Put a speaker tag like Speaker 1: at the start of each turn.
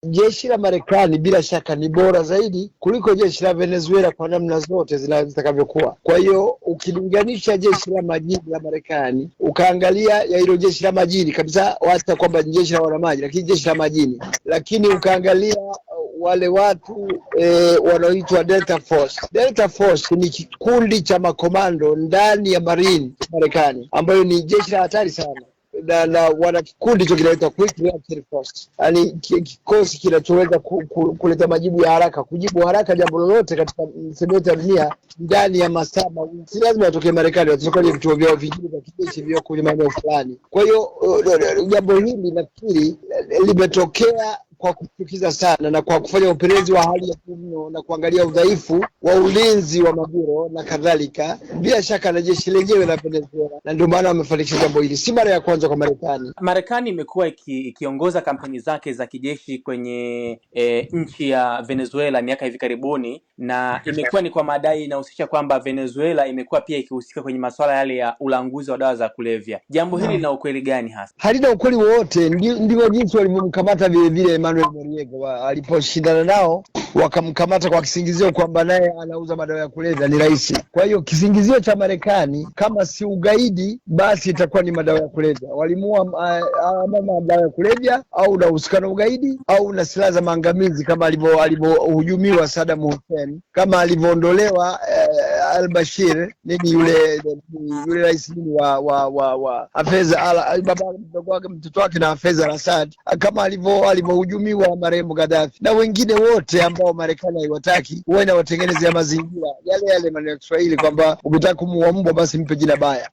Speaker 1: Jeshi la Marekani bila shaka ni bora zaidi kuliko jeshi la Venezuela kwa namna zote zitakavyokuwa. Kwa hiyo ukilinganisha jeshi la majini la Marekani ukaangalia ya hilo jeshi la majini kabisa, wacha kwamba ni jeshi la wanamaji, lakini jeshi la majini, lakini ukaangalia wale watu wanaoitwa Delta Force. Delta Force ni kikundi cha makomando ndani ya Marine Marekani ambayo ni jeshi la hatari sana. Na wana kikundi hicho kinaitwa Quick Reaction Force, yani kikosi kinachoweza kuleta majibu ya haraka, kujibu haraka jambo lolote katika sehemu ya dunia ndani ya masaa mawili. Si lazima watoke Marekani, watoke kwenye vituo vyao vingine vya kijeshi vya kwenye maeneo fulani. Kwa hiyo jambo hili nafikiri limetokea kwa kufikiza sana na kwa kufanya upelelezi wa hali ya juu na kuangalia udhaifu wa ulinzi wa Maduro na kadhalika, bila shaka na jeshi lenyewe la Venezuela, na ndio maana wamefanikisha jambo hili. Si mara ya kwanza kwa Marekani.
Speaker 2: Marekani imekuwa ikiongoza kampeni zake za kijeshi kwenye nchi ya Venezuela miaka hivi karibuni, na imekuwa ni kwa madai inahusisha kwamba Venezuela imekuwa pia ikihusika kwenye masuala yale ya ulanguzi wa dawa za kulevya. Jambo hili lina ukweli gani hasa?
Speaker 1: Halina ukweli wowote. Ndivyo jinsi walivyomkamata vile vile Emmanuel Noriega aliposhindana nao, wakamkamata kwa kisingizio kwamba naye anauza madawa ya kulevya, ni rais. Kwa hiyo kisingizio cha Marekani kama si ugaidi basi itakuwa ni madawa ya kulevya. Walimuua madawa ya kulevya au unahusika na ugaidi au na silaha za maangamizi, kama alivyohujumiwa Saddam Hussein, kama alivyoondolewa al-Bashir, yule rais wa Hafez mtoto wake na Hafez al-Assad, kama alivyohujumiwa marehemu Gaddafi na wengine wote ambao Marekani haiwataki. Huwa inawatengenezea mazingira yale maneno ya Kiswahili kwamba ukitaka kumuua mbwa basi mpe jina baya.